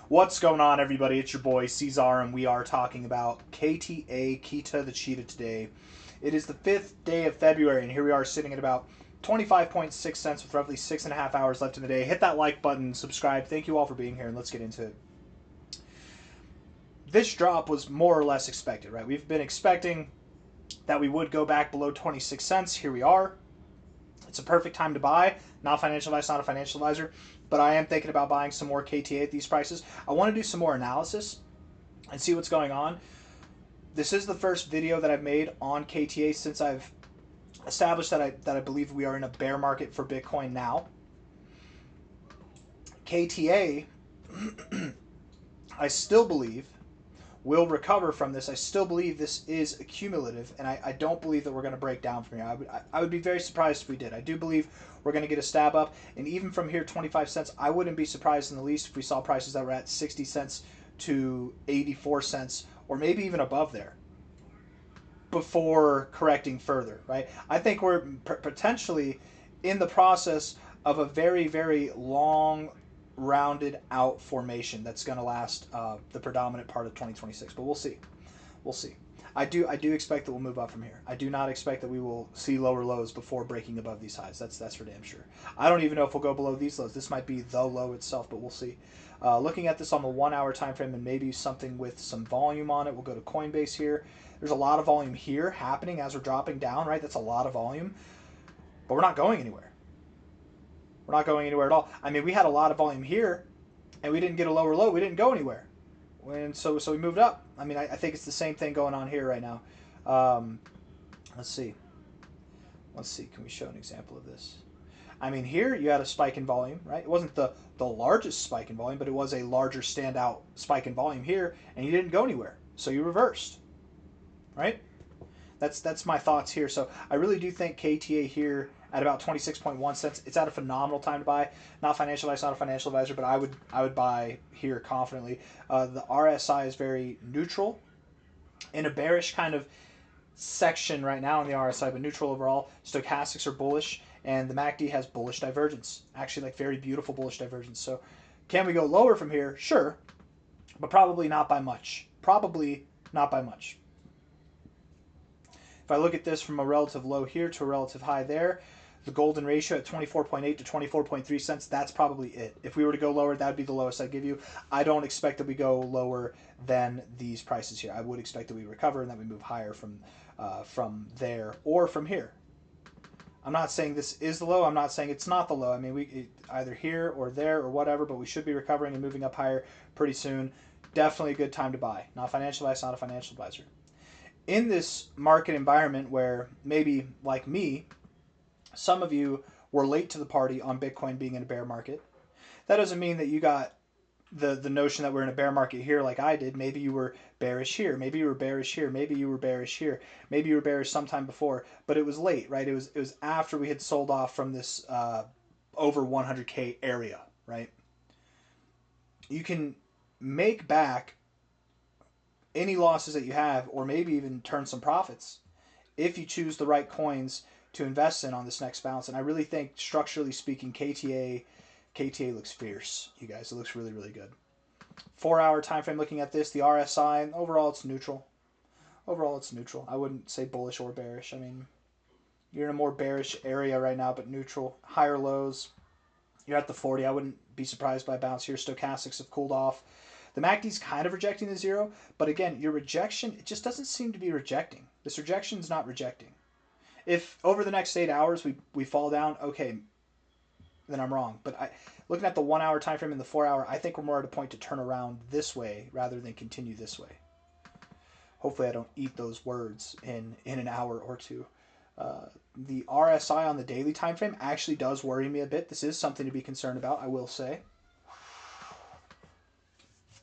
What's going on, everybody? It's your boy C-Zar, and we are talking about KTA, Keeta the Cheetah today. It is the 5th day of February, and here we are sitting at about 25.6 cents with roughly 6.5 hours left in the day. Hit that like button, subscribe. Thank you all for being here, and let's get into it. This drop was more or less expected, right? We've been expecting that we would go back below 26 cents. Here we are. It's a perfect time to buy. Not financial advice, not a financial advisor, but I am thinking about buying some more KTA at these prices. I want to do some more analysis and see what's going on. This is the first video that I've made on KTA since I've established that I believe we are in a bear market for Bitcoin now. KTA, I still believe, will recover from this. I still believe this is accumulative, and I don't believe that we're going to break down from here. I would be very surprised if we did. I do believe we're going to get a stab up, and even from here, 25 cents, I wouldn't be surprised in the least if we saw prices that were at 60 cents to 84 cents, or maybe even above there, before correcting further, right? I think we're potentially in the process of a very, very long rounded out formation that's going to last the predominant part of 2026, but we'll see. We'll see. I do expect that we'll move up from here. I do not expect that we will see lower lows before breaking above these highs. That's for damn sure. I don't even know if we'll go below these lows. This might be the low itself, but we'll see. Looking at this on the 1 hour time frame and maybe something with some volume on it, we'll go to Coinbase here. There's a lot of volume here happening as we're dropping down, right? That's a lot of volume, but we're not going anywhere. We're not going anywhere at all. I mean, we had a lot of volume here, and we didn't get a lower low. We didn't go anywhere. And so we moved up. I mean, I think it's the same thing going on here right now. Let's see. Let's see. Can we show an example of this? I mean, here you had a spike in volume, right? It wasn't the largest spike in volume, but it was a larger standout spike in volume here, and you didn't go anywhere. So you reversed, right? That's my thoughts here. So I really do think KTA here at about 26.1 cents. It's at a phenomenal time to buy. Not financial advice, not a financial advisor, but I would buy here confidently. The RSI is very neutral, in a bearish kind of section right now in the RSI, but neutral overall. Stochastics are bullish, and the MACD has bullish divergence. Actually, like very beautiful bullish divergence. So can we go lower from here? Sure, but probably not by much. Probably not by much. If I look at this from a relative low here to a relative high there, the golden ratio at 24.8 to 24.3 cents, that's probably it. If we were to go lower, that would be the lowest I'd give you. I don't expect that we go lower than these prices here. I would expect that we recover and that we move higher from there or from here. I'm not saying this is the low. I'm not saying it's not the low. I mean, either here or there or whatever, but we should be recovering and moving up higher pretty soon. Definitely a good time to buy. Not financial advice, not a financial advisor. In this market environment where maybe, like me, some of you were late to the party on Bitcoin being in a bear market, that doesn't mean that you got the notion that we're in a bear market here like I did. Maybe you were bearish here. Maybe you were bearish here. Maybe you were bearish here. Maybe you were bearish sometime before, but it was late, right? It was after we had sold off from this over 100K area, right? You can make back any losses that you have, or maybe even turn some profits if you choose the right coins to invest in on this next bounce. And I really think, structurally speaking, KTA looks fierce, you guys. It looks really, really good. 4 hour time frame looking at this, the RSI, overall it's neutral. Overall it's neutral. I wouldn't say bullish or bearish. I mean, you're in a more bearish area right now, but neutral. Higher lows. You're at the 40. I wouldn't be surprised by a bounce here. Stochastics have cooled off. The MACD's kind of rejecting the zero, but again, your rejection, it just doesn't seem to be rejecting. This rejection's not rejecting. If over the next 8 hours we fall down, okay, then I'm wrong. But looking at the 1 hour time frame and the 4 hour, I think we're more at a point to turn around this way rather than continue this way. Hopefully I don't eat those words in an hour or two. The RSI on the daily time frame actually does worry me a bit. This is something to be concerned about, I will say.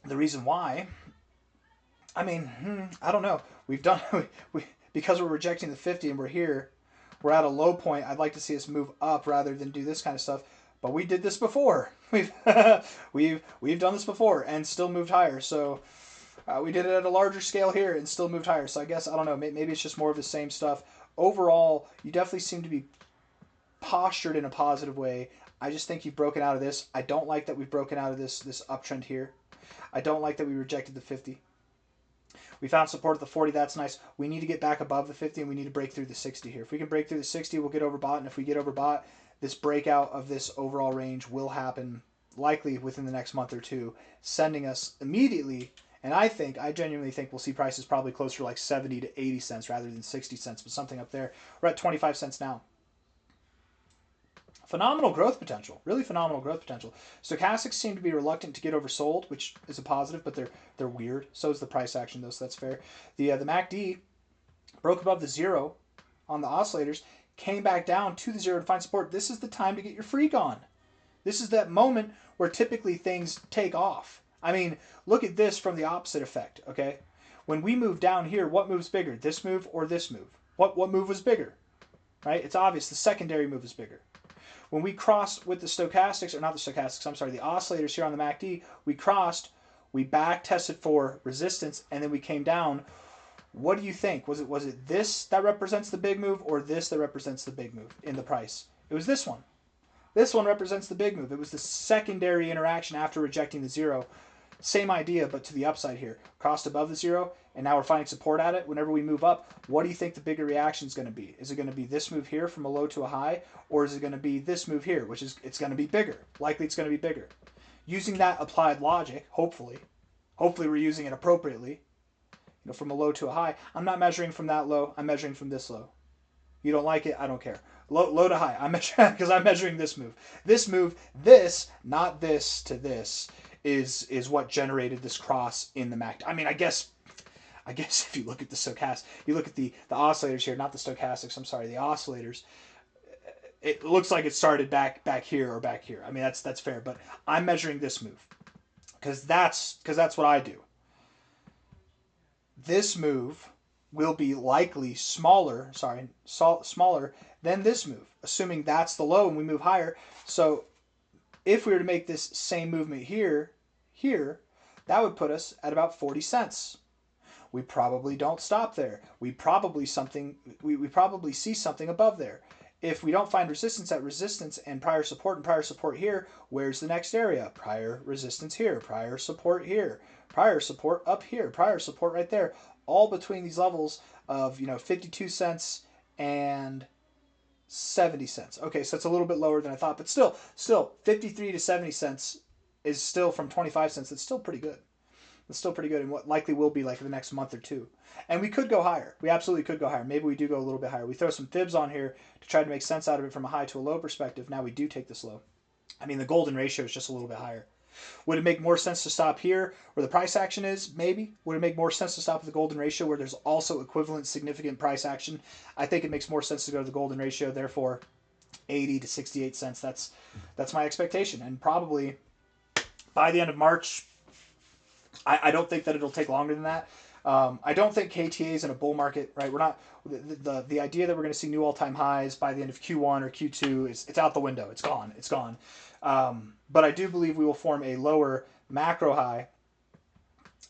The reason why, I mean, I don't know. We've done, because we're rejecting the 50 and we're here, we're at a low point. I'd like to see us move up rather than do this kind of stuff. But we did this before. We've done this before and still moved higher. So we did it at a larger scale here and still moved higher. So I guess, I don't know, maybe it's just more of the same stuff. Overall, you definitely seem to be postured in a positive way. I just think you've broken out of this. I don't like that we've broken out of this uptrend here. I don't like that we rejected the 50. We found support at the 40. That's nice. We need to get back above the 50, and we need to break through the 60 here. If we can break through the 60, we'll get overbought. And if we get overbought, this breakout of this overall range will happen likely within the next month or two, sending us immediately. And I genuinely think we'll see prices probably closer to like 70 to 80 cents rather than 60 cents, but something up there. We're at 25 cents now. Phenomenal growth potential, really phenomenal growth potential. Stochastics seem to be reluctant to get oversold, which is a positive, but they're weird. So is the price action though, so that's fair. The MACD broke above the 0 on the oscillators, came back down to the 0 to find support. This is the time to get your freak on. This is that moment where typically things take off. I mean, look at this from the opposite effect, okay? When we move down here, what moves bigger, this move or this move? What move was bigger, right? It's obvious the secondary move is bigger. When we crossed with the stochastics, or not the stochastics, I'm sorry, the oscillators here on the MACD, we crossed, we back tested for resistance, and then we came down. What do you think? Was it this that represents the big move or this that represents the big move in the price? It was this one. This one represents the big move. It was the secondary interaction after rejecting the 0. Same idea, but to the upside here. Crossed above the 0, and now we're finding support at it. Whenever we move up, what do you think the bigger reaction is going to be? Is it going to be this move here from a low to a high, or is it going to be this move here, which is it's going to be bigger? Likely it's going to be bigger. Using that applied logic, hopefully we're using it appropriately, from a low to a high. I'm not measuring from that low. I'm measuring from this low. You don't like it? I don't care. Low to high. I'm measuring because I'm measuring this move. This move, this, not this to this, is what generated this cross in the MACD. I mean, I guess if you look at the stochastic, you look at the oscillators here, not the stochastics. I'm sorry, the oscillators. It looks like it started back here or back here. I mean, that's fair, but I'm measuring this move because that's what I do. This move will be likely smaller than this move, assuming that's the low and we move higher. So if we were to make this same movement here, that would put us at about 40 cents. We probably don't stop there. We probably see something above there. If we don't find resistance at resistance and prior support here, where's the next area? Prior resistance here, prior support here, prior support up here, prior support right there, all between these levels of 52 cents and 70 cents. Okay, so it's a little bit lower than I thought, but still 53 to 70 cents is still from 25 cents. It's still pretty good. It's still pretty good in what likely will be like the next month or two. And we could go higher. We absolutely could go higher. Maybe we do go a little bit higher. We throw some fibs on here to try to make sense out of it from a high to a low perspective. Now we do take this low. I mean, the golden ratio is just a little bit higher. Would it make more sense to stop here where the price action is? Maybe. Would it make more sense to stop at the golden ratio where there's also equivalent significant price action? I think it makes more sense to go to the golden ratio. Therefore, 80 to 68 cents. That's my expectation. And probably by the end of March, I don't think that it'll take longer than that. I don't think KTA is in a bull market, right? We're not the idea that we're going to see new all-time highs by the end of Q1 or Q2 it's out the window. It's gone. But I do believe we will form a lower macro high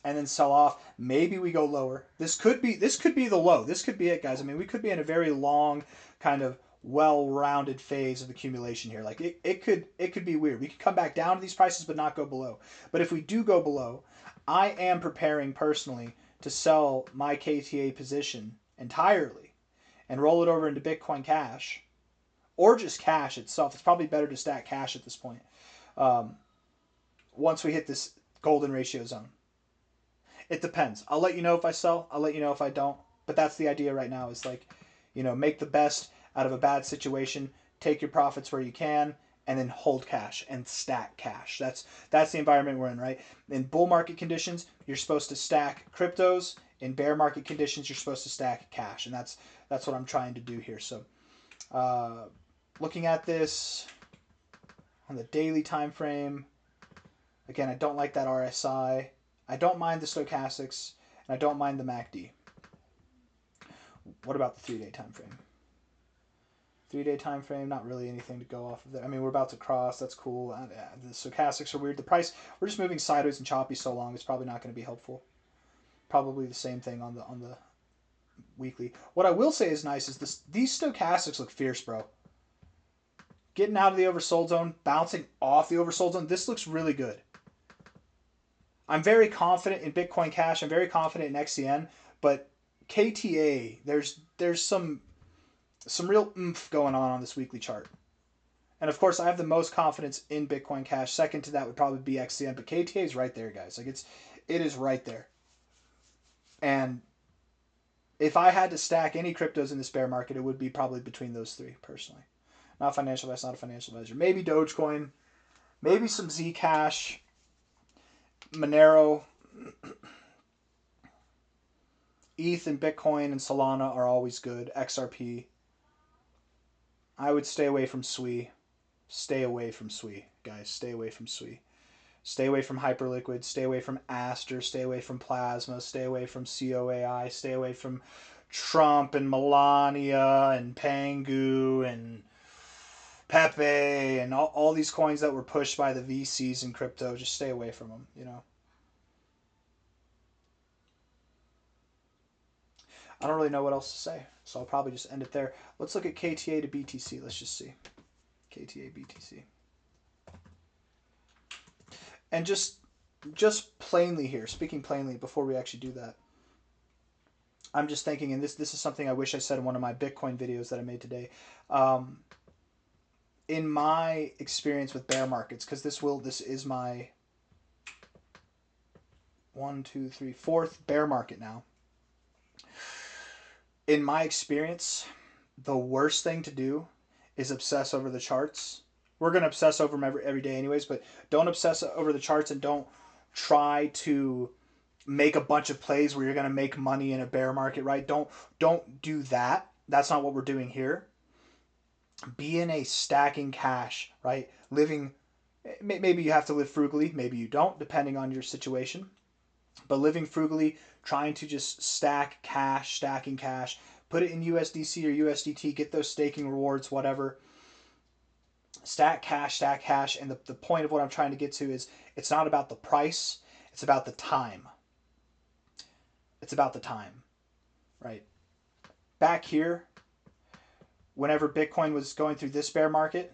and then sell off. Maybe we go lower. This could be the low. This could be it, guys. I mean, we could be in a very long kind of well-rounded phase of accumulation here. Like it could be weird. We could come back down to these prices but not go below. But if we do go below, I am preparing personally to sell my KTA position entirely and roll it over into Bitcoin Cash or just cash itself. It's probably better to stack cash at this point. Once we hit this golden ratio zone. It depends. I'll let you know if I sell. I'll let you know if I don't. But that's the idea right now is like, make the best out of a bad situation. Take your profits where you can. And then hold cash and stack cash. That's the environment we're in, right? In bull market conditions, you're supposed to stack cryptos. In bear market conditions, you're supposed to stack cash, and that's what I'm trying to do here. So, looking at this on the daily time frame, again, I don't like that RSI. I don't mind the stochastics, and I don't mind the MACD. What about the 3-day time frame? 3-day time frame, not really anything to go off of there. I mean, we're about to cross. That's cool. The stochastics are weird. The price, we're just moving sideways and choppy so long. It's probably not going to be helpful. Probably the same thing on the weekly. What I will say is nice is these stochastics look fierce, bro. Getting out of the oversold zone, bouncing off the oversold zone. This looks really good. I'm very confident in Bitcoin Cash. I'm very confident in XCN, but KTA, there's some real oomph going on this weekly chart. And of course, I have the most confidence in Bitcoin Cash. Second to that would probably be XCN, but KTA is right there, guys. Like it is right there. And if I had to stack any cryptos in this bear market, it would be probably between those three, personally. Not financial advice, not a financial advisor. Maybe Dogecoin, maybe some Zcash, Monero, ETH and Bitcoin and Solana are always good. XRP. I would stay away from SWI. Stay away from SWI, guys. Stay away from SWI. Stay away from Hyperliquid. Stay away from Aster. Stay away from Plasma. Stay away from COAI. Stay away from Trump and Melania and Pangu and Pepe and all these coins that were pushed by the VCs in crypto. Just stay away from them, you know. I don't really know what else to say, so I'll probably just end it there. Let's look at KTA to BTC. Let's just see. KTA BTC. And just plainly here, speaking plainly, before we actually do that, I'm just thinking, and this is something I wish I said in one of my Bitcoin videos that I made today. In my experience with bear markets, because this is my 4th bear market now. In my experience, the worst thing to do is obsess over the charts. We're going to obsess over them every day anyways, but don't obsess over the charts and don't try to make a bunch of plays where you're going to make money in a bear market, right? Don't do that. That's not what we're doing here. Be in a stacking cash, right? Living, maybe you have to live frugally, maybe you don't, depending on your situation. But living frugally, trying to just stack cash, stacking cash, put it in USDC or USDT, get those staking rewards, whatever. Stack cash, and the point of what I'm trying to get to is it's not about the price, it's about the time. It's about the time, right? Back here, whenever Bitcoin was going through this bear market,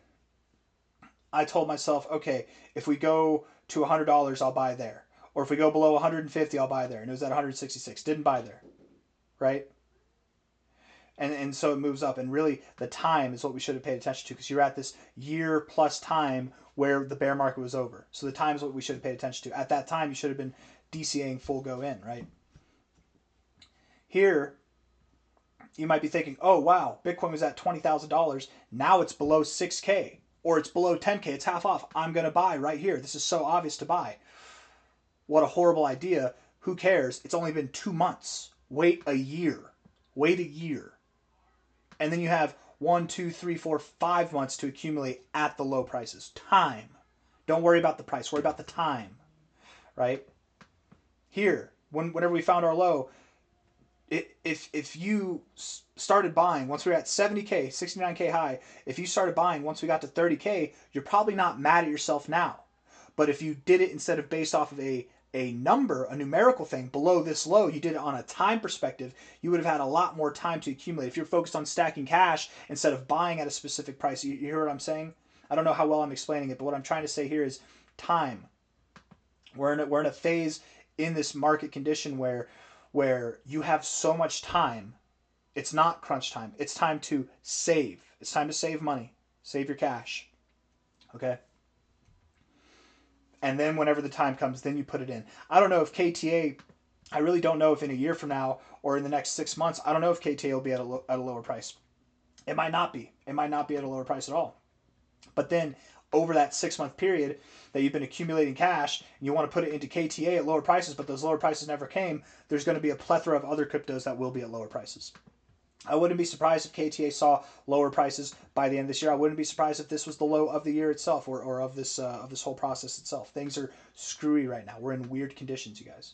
I told myself, okay, if we go to $100, I'll buy there. Or if we go below 150, I'll buy there. And it was at 166. Didn't buy there, right? And so it moves up. And really, the time is what we should have paid attention to, because you're at this year plus time where the bear market was over. So the time is what we should have paid attention to. At that time, you should have been DCAing full go in, right? Here, you might be thinking, oh, wow, Bitcoin was at $20,000. Now it's below 6K. Or it's below 10K. It's half off. I'm going to buy right here. This is so obvious to buy. What a horrible idea. Who cares? It's only been 2 months. Wait a year. Wait a year. And then you have 1, 2, 3, 4, 5 months to accumulate at the low prices. Time. Don't worry about the price. Worry about the time. Right? Here, whenever we found our low, if you started buying once we were at 70K, 69K high, if you started buying once we got to 30K, you're probably not mad at yourself now. But if you did it instead of based off of a number, a numerical thing below this low, you did it on a time perspective, you would have had a lot more time to accumulate. If you're focused on stacking cash instead of buying at a specific price, you hear what I'm saying? I don't know how well I'm explaining it, but what I'm trying to say here is time. We're in a phase in this market condition where you have so much time. It's not crunch time. It's time to save. It's time to save money. Save your cash. Okay? And then whenever the time comes, then you put it in. I don't know if KTA, I really don't know if in a year from now or in the next 6 months, I don't know if KTA will be at a lower price. It might not be. It might not be at a lower price at all. But then over that 6-month period that you've been accumulating cash and you want to put it into KTA at lower prices, but those lower prices never came, there's going to be a plethora of other cryptos that will be at lower prices. I wouldn't be surprised if KTA saw lower prices by the end of this year. I wouldn't be surprised if this was the low of the year itself, or of this whole process itself. Things are screwy right now. We're in weird conditions, you guys.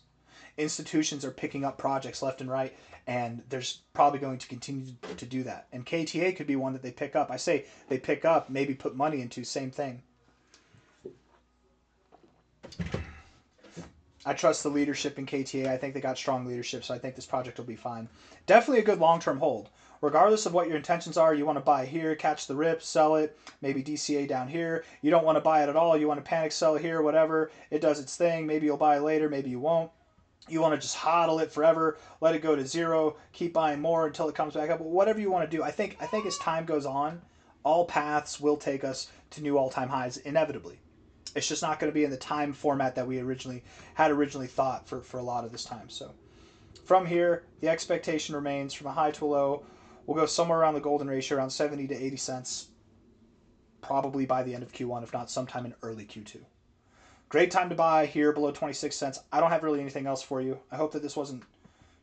Institutions are picking up projects left and right, and there's probably going to continue to do that. And KTA could be one that they pick up. I say they pick up, maybe put money into, same thing. I trust the leadership in KTA. I think they got strong leadership, so I think this project will be fine. Definitely a good long-term hold. regardless of what your intentions are, you want to buy here, catch the rip, sell it, maybe DCA down here. You don't want to buy it at all. You want to panic sell here, whatever. It does its thing. Maybe you'll buy later, maybe you won't. You want to just hodl it forever, let it go to zero, keep buying more until it comes back up. Whatever you want to do. I think as time goes on, all paths will take us to new all-time highs inevitably. It's just not going to be in the time format that we originally thought for a lot of this time. So from here, the expectation remains from a high to a low. We'll go somewhere around the golden ratio, around 70 to 80 cents, probably by the end of Q1, if not sometime in early Q2. Great time to buy here below 26 cents. I don't have really anything else for you. I hope that this wasn't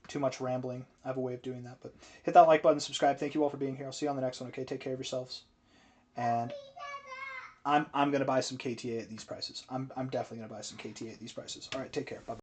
too much rambling. I have a way of doing that. But hit that like button, subscribe. Thank you all for being here. I'll see you on the next one, okay? Take care of yourselves. And I'm going to buy some KTA at these prices. I'm definitely going to buy some KTA at these prices. All right, take care. Bye-bye.